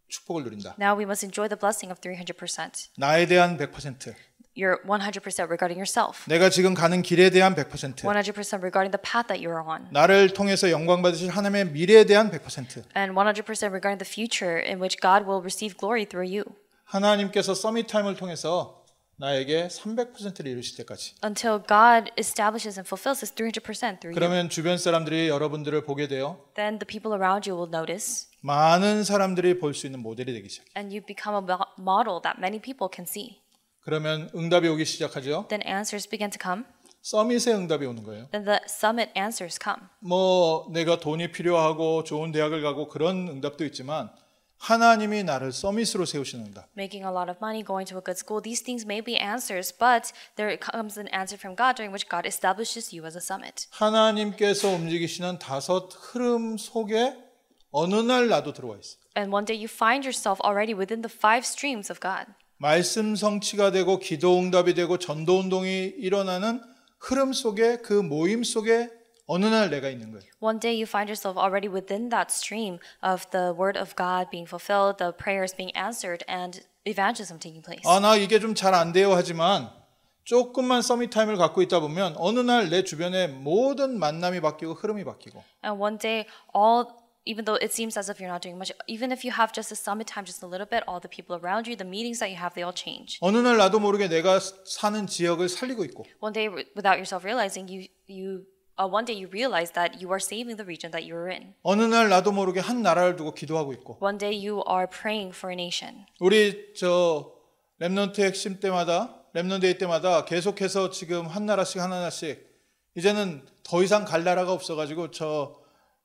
축복을 누린다. Now we must enjoy the blessing of 300%. 나에 대한 100%. You're 100% regarding yourself. 내가 지금 가는 길에 대한 100%. 100% regarding the path that you're on. 나를 통해서 영광 받으실 하나님의 미래에 대한 100%. And 100% regarding the future in which God will receive glory through you. 하나님께서 서밋 타임을 통해서 나에게 300%를 이루실 때까지. Until God establishes and fulfills this 300% through you. 그러면 주변 사람들이 여러분들을 보게 돼요. Then the people around you will notice. 많은 사람들이 볼 수 있는 모델이 되기 시작해요. And you become a model that many people can see. 그러면 응답이 오기 시작하죠. Then answers begin to come. 서밋의 응답이 오는 거예요. Then the summit answers come. 뭐 내가 돈이 필요하고 좋은 대학을 가고 그런 응답도 있지만 하나님이 나를 서밋으로 세우시는 응답. Making a lot of money, going to a good school, these things may be answers, but there comes an answer from God during which God establishes you as a summit. 하나님께서 움직이시는 5 흐름 속에 어느 날 나도 들어와 있어. And one day you find yourself already within the 5 streams of God. 말씀 성취가 되고 기도 응답이 되고 전도 운동이 일어나는 흐름 속에 그 모임 속에 어느 날 내가 있는 거예요. One day you find yourself already within that stream of the word of God being fulfilled, the prayers being answered, and evangelism taking place. 아, 나 이게 좀 잘 안 돼요 하지만 조금만 서밋 타임을 갖고 있다 보면 어느 날 내 주변의 모든 만남이 바뀌고 흐름이 바뀌고. And one day, even though it seems as if you're not doing much, even if you have just a summit time, just a little bit, all the people around you, the meetings that you have, they all change. 어느 날 나도 모르게 내가 사는 지역을 살리고 있고. One day, without yourself realizing, one day you realize that you are saving the region that you're in. 어느 날 나도 모르게 한 나라를 두고 기도하고 있고. One day you are praying for a nation. 우리 렘넌트 핵심 때마다 렘넌데이 때마다 계속해서 지금 한 나라씩 하나씩 이제는 더 이상 갈 나라가 없어가지고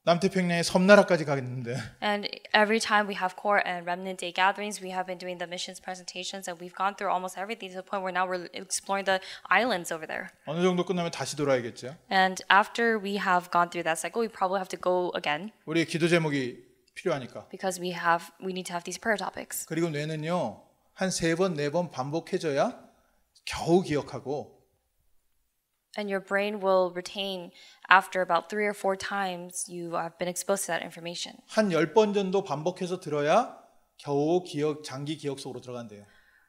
남태평양의 섬나라까지 가겠는데. And every time we have core and remnant day gatherings, we have been doing the missions presentations, and we've gone through almost everything to the point where now we're exploring the islands over there. 어느 정도 끝나면 다시 돌아야겠죠. And after we have gone through that cycle, we probably have to go again. 우리 기도 제목이 필요하니까. Because we need to have these prayer topics. 그리고 뇌는요 한 3번, 4번 반복해줘야 겨우 기억하고. And your brain will retain after about 3 or 4 times you have been exposed to that information. 한 10번 정도 반복해서 들어야 겨우 장기 기억 속으로 들어간대요.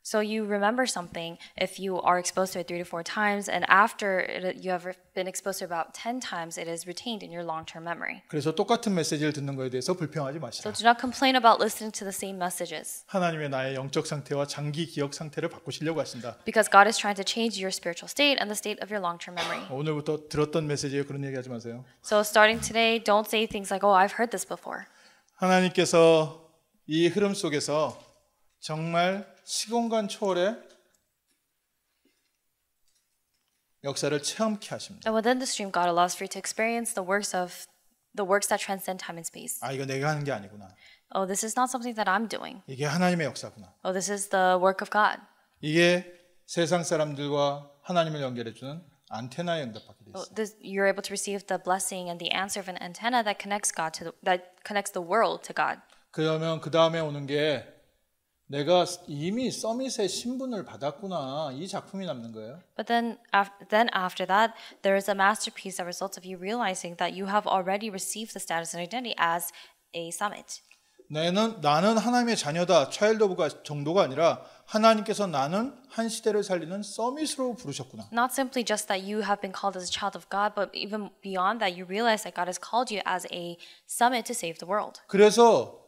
So you remember something if you are exposed to it 3 to 4 times, and after you have been exposed to it about 10 times, it is retained in your long-term memory. 그래서 똑같은 메시지를 듣는 것에 대해서 불평하지 마시라. So do not complain about listening to the same messages. 하나님의 나의 영적 상태와 장기 기억 상태를 바꾸시려고 하신다. Because God is trying to change your spiritual state and the state of your long-term memory. 오늘부터 들었던 메시지에 그런 얘기하지 마세요. So starting today, don't say things like, "Oh, I've heard this before." 하나님께서 이 흐름 속에서 정말 시공간 초월의 역사를 체험케 하십니다. And within the stream, God allows for you to experience the works that transcend time and space. 아, 이거 내가 하는 게 아니구나. Oh, this is not something that I'm doing. 이게 하나님의 역사구나. Oh, this is the work of God. 이게 세상 사람들과 하나님을 연결해 주는 안테나에 응답받게 돼 있어요. You're able to receive the blessing and the answer of an antenna that connects that connects the world to God. 그러면 그 다음에 오는 게 내가 이미 서밋의 신분을 받았구나 이 작품이 남는 거예요. But then after that, there is a masterpiece that results of you realizing that you have already received the status and identity as a summit. 나는 하나님의 자녀다 차일드 오브 정도가 아니라 하나님께서 나는 한 시대를 살리는 서밋으로 부르셨구나. Not simply just that you have been called as a child of God, but even beyond that, you realize that God has called you as a summit to save the world. 그래서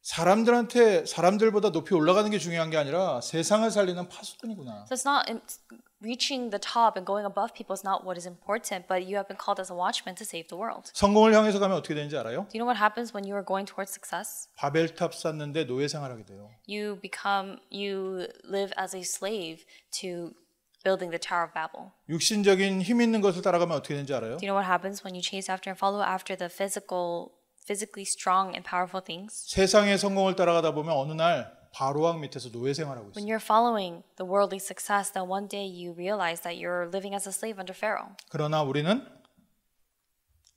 사람들보다 높이 올라가는 게 중요한 게 아니라 세상을 살리는 파수꾼이구나. So it's not reaching the top and going above people is not what is important, but you have been called as a watchman to save the world. 성공을 향해서 가면 어떻게 되는지 알아요? Do you know what happens when you are going towards success? 바벨탑 쌓는데 노예 생활하게 돼요. You live as a slave to building the Tower of Babel. 육신적인 힘 있는 것을 따라가면 어떻게 되는지 알아요? Do you know what happens when you chase after and follow after the physically strong and powerful things? 세상의 성공을 따라가다 보면 어느 날 바로왕 밑에서 노예 생활하고 When 있어요. you're following the worldly success, then one day you realize that you're living as a slave under Pharaoh. 그러나 우리는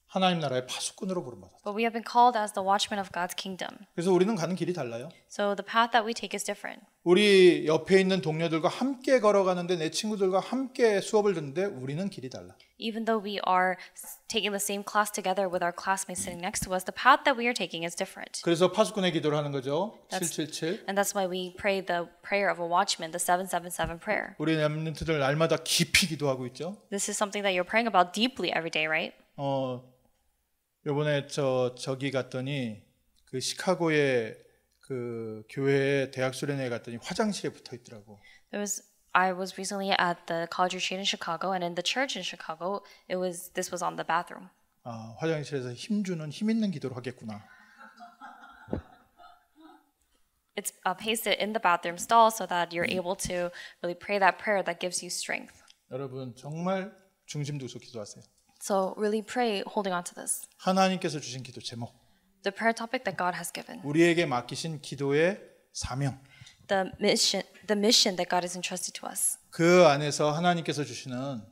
하나님 나라의 파수꾼으로 부름받았다. But we have been called as the watchmen of God's kingdom. 그래서 우리는 가는 길이 달라요. So the path that we take is different. 우리 옆에 있는 동료들과 함께 걸어가는데 내 친구들과 함께 수업을 듣는데 우리는 길이 달라. Even though we are taking the same class together with our classmates sitting next to us, the path that we are taking is different. 그래서 파수꾼의 기도를 하는 거죠. 777. And that's why we pray the prayer of a watchman, the 777 prayer. 우리 렘넌트들 날마다 깊이 기도하고 있죠. This is something that you're praying about deeply every day, right? 요번에 저기 갔더니 그 시카고의 그 교회에 대학 수련회에 갔더니 화장실에 붙어 있더라고. I was recently at the college retreat in Chicago, and in the church in Chicago, this was on the bathroom. 화장실에서 힘주는 힘 있는 기도를 하겠구나. It's pasted in the bathroom stall so that you're able to really pray that prayer that gives you strength. 여러분 정말 중심 두고 기도하세요. So really pray holding on to this. 하나님께서 주신 기도 제목. The prayer topic that God has given. 우리에게 맡기신 기도의 사명. The mission that God has entrusted to us. 그 안에서 하나님께서 주시는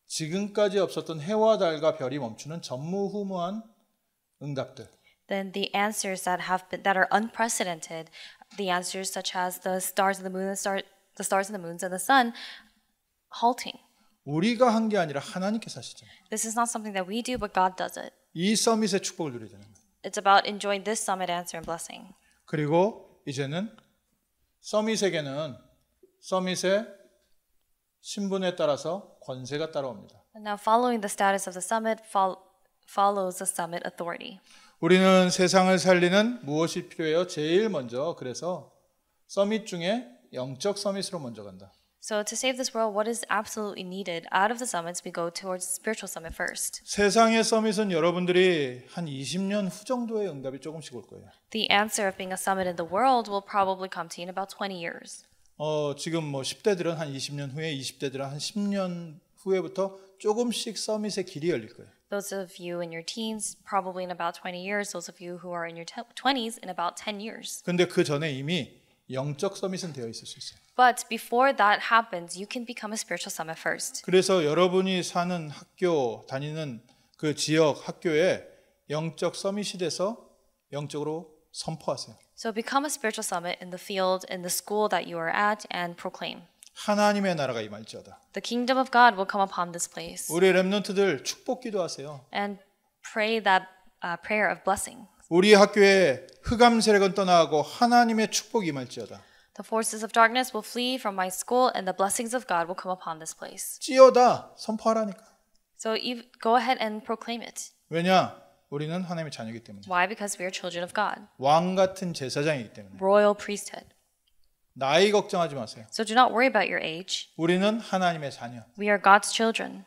지금까지 없었던 해와 달과 별이 멈추는 전무후무한 응답들. Then the answers that are unprecedented, the answers such as the stars and the moon, the stars and the moons and the sun halting. 우리가 한 게 아니라 하나님께서 하시잖아요. This is not something that we do, but God does it. 이 서밋의 축복을 누리자는 거예요. It's about enjoying this summit answer and blessing. 그리고 이제는 서밋에게는 서밋의 신분에 따라서 권세가 따라옵니다. And now following the status of the summit follows the summit authority. 우리는 세상을 살리는 무엇이 필요해요? 제일 먼저 그래서 서밋 중에 영적 서밋으로 먼저 간다. So to save this world, what is absolutely needed? Out of the summits, we go towards the spiritual summit first. 세상의 서밋은 여러분들이 한 20년 후 정도의 응답이 조금씩 올 거예요. The answer of being a summit in the world will probably come to you in about 20 years. 지금 뭐 10대들은 한 20년 후에, 20대들은 한 10년 후에부터 조금씩 서밋의 길이 열릴 거예요. Those of you in your teens, probably in about 20 years. Those of you who are in your 20s, in about 10 years. 근데 그 전에 이미 영적 서밋은 되어 있을 수 있어요. But before that happens, you can become a spiritual summit first. 그래서 여러분이 사는 학교, 다니는 그 지역 학교에 영적 서밋이 돼서 영적으로 선포하세요. So become a spiritual summit in the field, in the school that you are at, and proclaim. 하나님의 나라가 임할지어다. The kingdom of God will come upon this place. 우리 렘넌트들 축복 기도하세요. And pray that prayer of blessing. 우리 학교에 흑암 세력은 떠나가고 하나님의 축복이 임할지어다. The forces of darkness will flee from my school, and the blessings of God will come upon this place. 찌어다 선포하라니까. So go ahead and proclaim it. 왜냐? 우리는 하나님의 자녀이기 때문에. Why? Because we are children of God. 왕 같은 제사장이기 때문에. Royal priesthood. 나이 걱정하지 마세요. So do not worry about your age. 우리는 하나님의 자녀. We are God's children.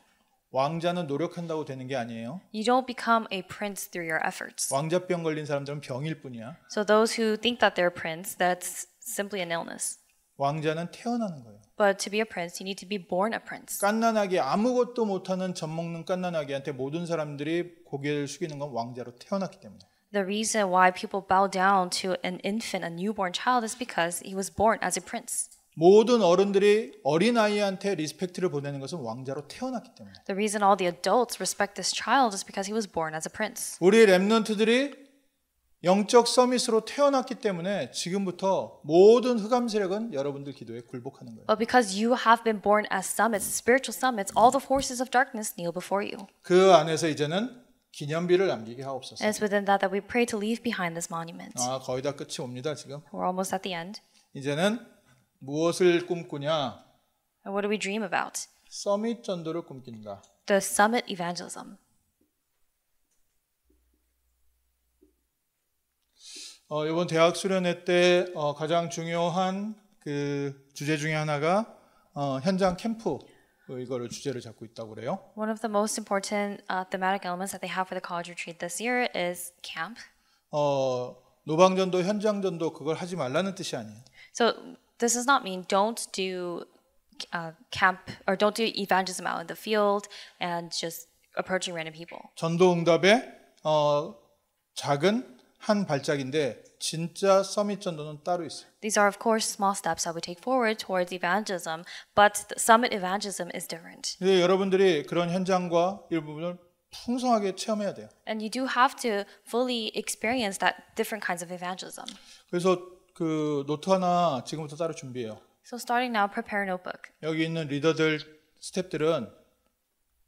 왕자는 노력한다고 되는 게 아니에요. You don't become a prince through your efforts. 왕자병 걸린 사람들은 병일 뿐이야. So those who think that they're a prince, that's simply an illness. 왕자는 태어나는 거예요. But to be a prince, you need to be born a prince. 갓난아기 아무것도 못하는 젖먹는 갓난아기한테 모든 사람들이 고개를 숙이는 건 왕자로 태어났기 때문에. The reason why people bow down to an infant, a newborn child, is because he was born as a prince. 모든 어른들이 어린아이한테 리스펙트를 보내는 것은 왕자로 태어났기 때문에. The reason all the adults respect this child is because he was born as a prince. 우리 렘넌트들이 영적 서밋으로 태어났기 때문에 지금부터 모든 흑암 세력은 여러분들 기도에 굴복하는 거예요. But because you have been born as summits, spiritual summits, all the forces of darkness kneel before you. 그 안에서 이제는 기념비를 남기게 하옵소서. And it's within that we pray to leave behind this monument. 거의 다 끝이 옵니다, 지금. We're almost at the end. 이제는 무엇을 꿈꾸냐? And what do we dream about? 서밋 전도를 꿈낀다. The summit evangelism. 이번 대학 수련회 때 가장 중요한 그 주제 중에 하나가 현장 캠프 이거를 주제를 잡고 있다고 그래요. One of the most important thematic elements that they have for the college retreat this year is camp. 노방전도, 현장전도 그걸 하지 말라는 뜻이 아니에요. So this does not mean don't do camp or don't do evangelism out in the field and just approaching random people. 전도 응답의 작은 한 발짝인데 진짜 서밋 전도는 따로 있어요. These are of course small steps that we take forward towards evangelism, but the summit evangelism is different. 여러분들이 그런 현장과 일부분을 풍성하게 체험해야 돼요. And you do have to fully experience that different kinds of evangelism. 그래서 그 노트 하나 지금부터 따로 준비해요. So starting now, prepare a notebook. 여기 있는 리더들, 스태프들은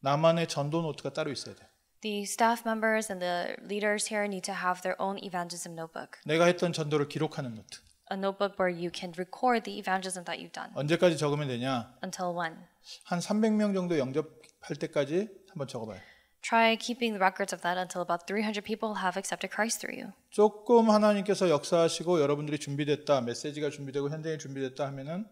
나만의 전도 노트가 따로 있어야 돼. The staff members and the leaders here need to have their own evangelism notebook. 내가 했던 전도를 기록하는 노트. A notebook where you can record the evangelism that you've done. 언제까지 적으면 되냐? Until when? 한 300명 정도 영접할 때까지 한번 적어봐요. Try keeping the records of that until about 300 people have accepted Christ through you. 조금 하나님께서 역사하시고 여러분들이 준비됐다, 메시지가 준비되고 현장이 준비됐다 하면은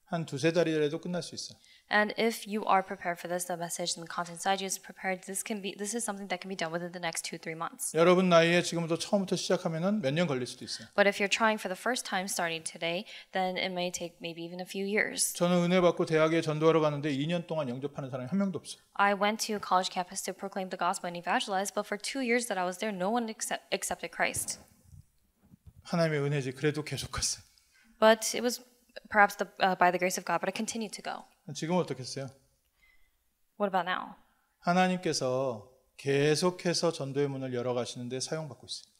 한 두세 달이라도 끝날 수 있어. And if you are prepared for this, the message and the content inside you is prepared. This is something that can be done within the next 2-3 months. 여러분 나이에 지금부터 처음부터 시작하면은 몇 년 걸릴 수도 있어요. But if you're trying for the first time starting today, then it may take maybe even a few years. 저는 은혜 받고 대학에 전도하러 갔는데 2년 동안 영접하는 사람이 한 명도 없어요. I went to college campus to proclaim the gospel and evangelize, but for 2 years that I was there, no one accepted Christ. 하나님의 은혜지 그래도 계속 갔어요. But it was perhaps by the grace of God, but I continued to go. 지금은 어떻겠어요? What about now? 하나님께서 계속해서 전도의 문을 열어가시는데 사용받고 있어요.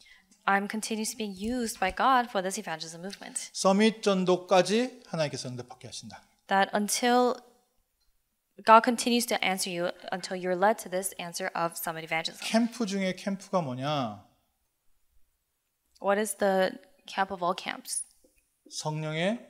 I'm continuously being used by God for this evangelism movement. 서밋 전도까지 하나님께서 응답받게 하신다. That until God continues to answer you until you're led to this answer of summit evangelism. 캠프 중에 캠프가 뭐냐? What is the camp of all camps? 성령의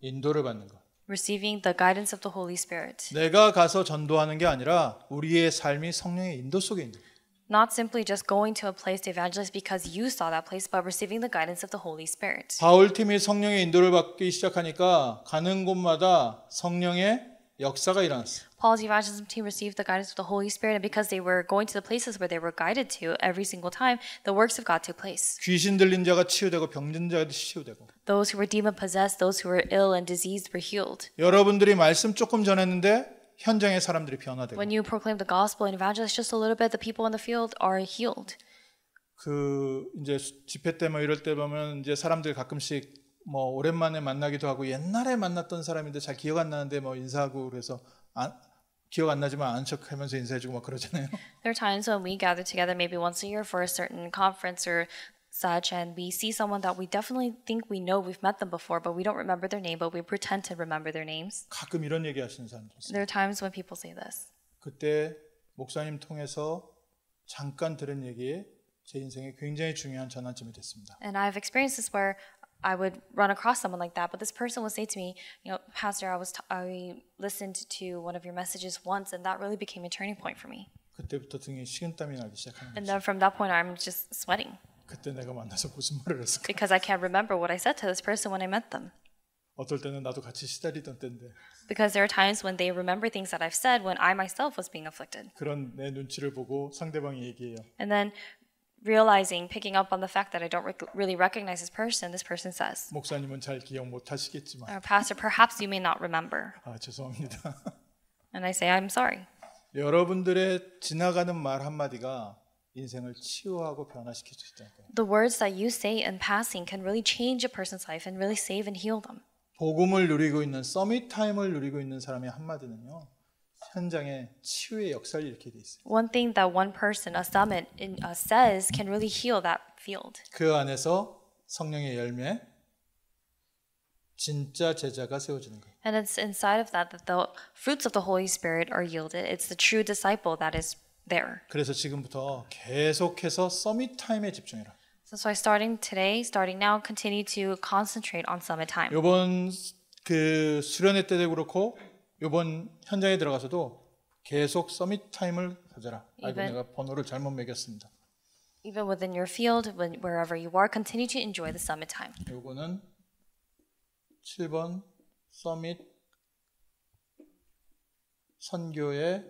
인도를 받는 것. Receiving the guidance of the Holy Spirit. 내가 가서 전도하는 게 아니라 우리의 삶이 성령의 인도 속에 있는 거예요. Not simply just going to a place to evangelize because you saw that place, but receiving the guidance of the Holy Spirit. 바울 팀이 성령의 인도를 받기 시작하니까 가는 곳마다 성령의 역사가 일어났어요. Paul's evangelism team received the guidance of the Holy Spirit, and because they were going to the places where they were guided to every single time, the works of God took place. 귀신 들린 자가 치유되고 병든 자가 치유되고. Those who were demon possessed, those who were ill and diseased were healed. 여러분들이 말씀 조금 전했는데 현장의 사람들이 변화되고. When you proclaim the gospel and evangelize just a little bit, the people in the field are healed. 그 이제 집회 때 뭐 이럴 때 보면 이제 사람들 가끔씩 뭐 오랜만에 만나기도 하고 옛날에 만났던 사람인데 잘 기억 안 나는데 뭐 인사하고 그래서 기억 안 나지만 아는 척하면서 인사해주고 막 그러잖아요. There are times when we gather together maybe once a year for a certain conference or such, and we see someone that we definitely think we know, we've met them before, but we don't remember their name, but we pretend to remember their names. 가끔 이런 얘기 하시는 사람들 있어요. There are times when people say this. 그때 목사님 통해서 잠깐 들은 얘기에 제 인생에 굉장히 중요한 전환점이 됐습니다. And I've experienced this where I would run across someone like that, but this person would say to me, you know, Pastor, I listened to one of your messages once, and that really became a turning point for me. 그때부터 등에 식은땀이 나기 시작하는 And 거죠. then from that point, I'm just sweating 그때 내가 만나서 무슨 말을 했을까? because I can't remember what I said to this person when I met them. 어떨 때는 나도 같이 시달리던 때인데 Because there are times when they remember things that I've said when I myself was being afflicted. 그런 내 눈치를 보고 상대방이 얘기해요. And then realizing, picking up on the fact that I don't really recognize this person says, 목사님은 잘 기억 못 하시겠지만 Pastor, perhaps you may not remember. 죄송합니다. And I say, I'm sorry. 여러분들의 지나가는 말 한마디가 인생을 치유하고 변화시킬 수 있다는 거예요. The words that you say in passing can really change a person's life and really save and heal them. 복음을 누리고 있는 서밋 타임을 누리고 있는 사람의 한마디는요. 현장에 치유의 역사를 일으키게 돼 있어요. One thing that one person, a summit, says can really heal that field. 그 안에서 성령의 열매, 진짜 제자가 세워지는 거예요. And it's inside of that the fruits of the Holy Spirit are yielded. It's the true disciple that is there. 그래서 지금부터 계속해서 서밋 타임에 집중해라. So starting now, continue to concentrate on summit time. 이번 그 수련회 때도 그렇고 이번 현장에 들어가서도 계속 서밋 타임을 가져라. 아이고 내가 번호를 잘못 매겼습니다. Even within your field, wherever you are, continue to enjoy the summit time. 요거는 7번 서밋 선교의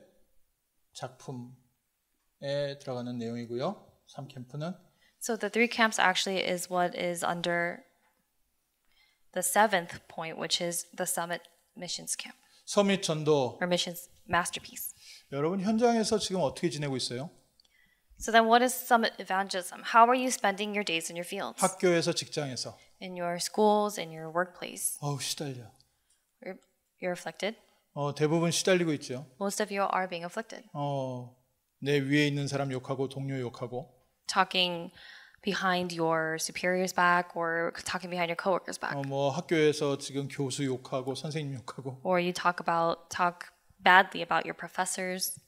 작품에 들어가는 내용이고요. 3캠프는 So the 3 camps actually is what is under the 7th point, which is the summit missions camp 서밋 전도. or missions masterpiece. 여러분 현장에서 지금 어떻게 지내고 있어요? So then what is summit evangelism? How are you spending your days in your fields? 학교에서 직장에서. In your schools, in your workplace? 어우 시달려. You're afflicted? 대부분 시달리고 있죠. Most of you are being afflicted. 내 위에 있는 사람 욕하고 동료 욕하고. Talking behind your superior's back or talking behind your coworker's back. 뭐 학교에서 지금 교수 욕하고 선생님 욕하고. Or you talk badly about your professors.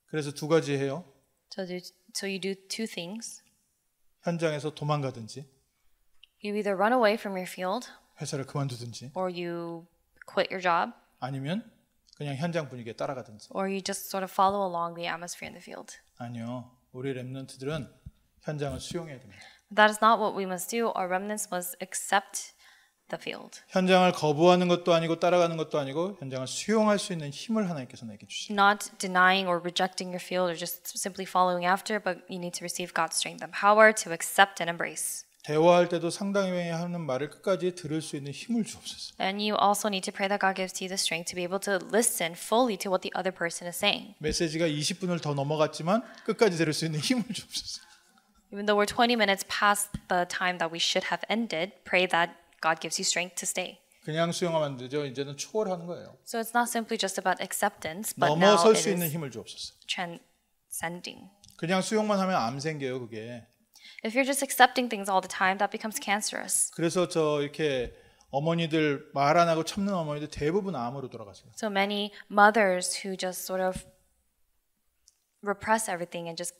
그래서 두 가지 해요. So you do 2 things. 현장에서 도망가든지. You either run away from your field 회사를 그만두든지. or you quit your job 아니면 그냥 현장 분위기에 따라가든지. or you just sort of follow along the atmosphere in the field. 아니요. 우리 렘넌트들은 현장을 수용해야 됩니다. That is not what we must do. Our remnants must accept the field. 현장을 거부하는 것도 아니고 따라가는 것도 아니고 현장을 수용할 수 있는 힘을 하나님께서 내게 주시죠. Not denying or rejecting your field or just simply following after, but you need to receive God's strength and power to accept and embrace. 대화할 때도 상대방이 하는 말을 끝까지 들을 수 있는 힘을 주옵소서. And you also need to pray that God gives you the strength to be able to listen fully to what the other person is saying. 메시지가 20분을 더 넘어갔지만 끝까지 들을 수 있는 힘을 주옵소서. Even though we're 20 minutes past the time that we should have ended, pray that God gives you strength to stay. 그냥 수용하면 안 되죠. 이제는 초월하는 거예요. So it's not simply just about acceptance, but now 넘어설 it 수 있는 is 힘을 주옵소서. transcending. 그냥 수용만 하면 암 생겨요, 그게. If you're just accepting things all the time, that becomes cancerous. 그래서 저 이렇게 어머니들 말 안 하고 참는 어머니들 대부분 암으로 돌아가세요. So many mothers who just sort of repress everything and just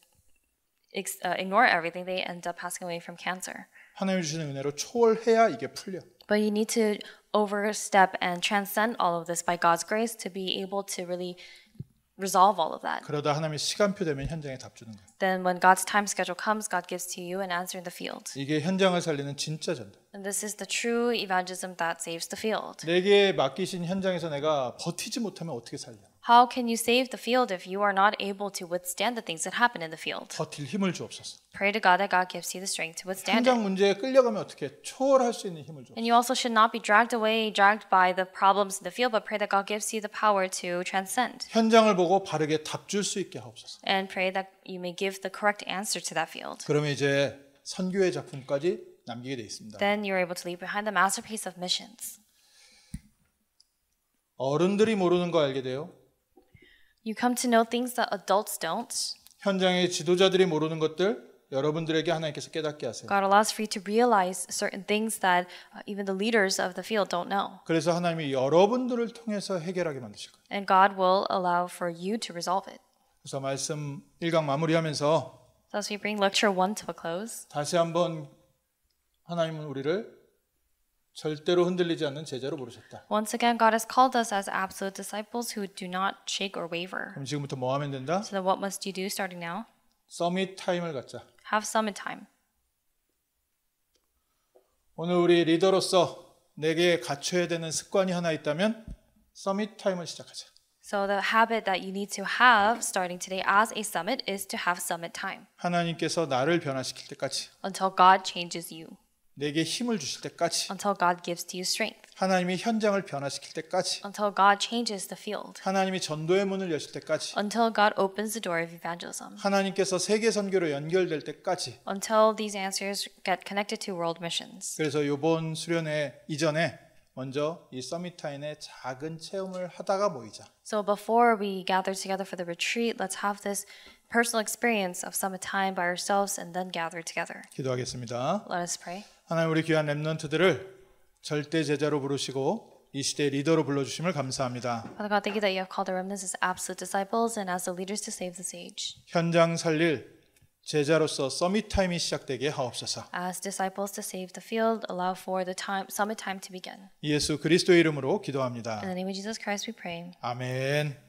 ignore everything, they end up passing away from cancer. 하나님 주시는 은혜로 초월해야 이게 풀려. But you need to overstep and transcend all of this by God's grace to be able to really resolve all of that. 그러다 하나님의 시간표 되면 현장에 답 주는 거예요. Then when God's time schedule comes, God gives to you an answer in the field. 이게 현장을 살리는 진짜 전도. And this is the true evangelism that saves the field. 내게 맡기신 현장에서 내가 버티지 못하면 어떻게 살려? How can you save the field if you are not able to withstand the things that happen in the field? 버틸 힘을 주옵소서. Pray to God that God gives you the strength to withstand 현장 it. 문제에 끌려가면 어떻게 초월할 수 있는 힘을 주옵소서. And you also should not be dragged by the problems in the field, but pray that God gives you the power to transcend. 현장을 보고 바르게 답 줄 수 있게 하옵소서. And pray that you may give the correct answer to that field. 그러면 이제 선교의 작품까지 남기게 돼 있습니다. Then you're able to leave behind the masterpiece of missions. 어른들이 모르는 거 알게 돼요. You come to know things that adults don't. 현장의 지도자들이 모르는 것들 여러분들에게 하나님께서 깨닫게 하세요. God allows for you to realize certain things that even the leaders of the field don't know. 그래서 하나님이 여러분들을 통해서 해결하게 만드실 거예요. And God will allow for you to resolve it. 그래서 말씀 1강 마무리하면서 So as we bring lecture 1 to a close, 다시 한번 하나님은 우리를 절대로 흔들리지 않는 제자로 부르셨다. once again, God has called us as absolute disciples who do not shake or waver. 그럼 지금부터 뭐 하면 된다? So then what must you do starting now? 서밋 타임을 갖자. Have summit time. 오늘 우리 리더로서 내게 갖춰야 되는 습관이 하나 있다면 서밋 타임을 시작하자. So the habit that you need to have starting today as a summit is to have summit time 하나님께서 나를 변화시킬 때까지, until God changes you, 내게 힘을 주실 때까지, until God gives to you strength, 하나님이 현장을 변화시킬 때까지, until God changes the field, 하나님이 전도의 문을 여실 때까지, until God opens the door of evangelism, 하나님께서 세계 선교로 연결될 때까지. until these answers get connected to world missions. 그래서 이번 수련회 이전에 먼저 이 서밋타임의 작은 체험을 하다가 모이자. So before we gather together for the retreat, let's have this personal experience of summit time by ourselves and then gather together. 기도하겠습니다. Let us pray. 하나님 우리 귀한 렘넌트들을 절대 제자로 부르시고 이 시대의 리더로 불러주심을 감사합니다. Father God, thank you that you have called the remnants as absolute disciples and as the leaders to save this age. 현장 살릴 제자로서 서밋 타임이 시작되게 하옵소서. As disciples to save the field, allow for the summit time to begin. 예수 그리스도의 이름으로 기도합니다. In the name of Jesus Christ we pray. 아멘.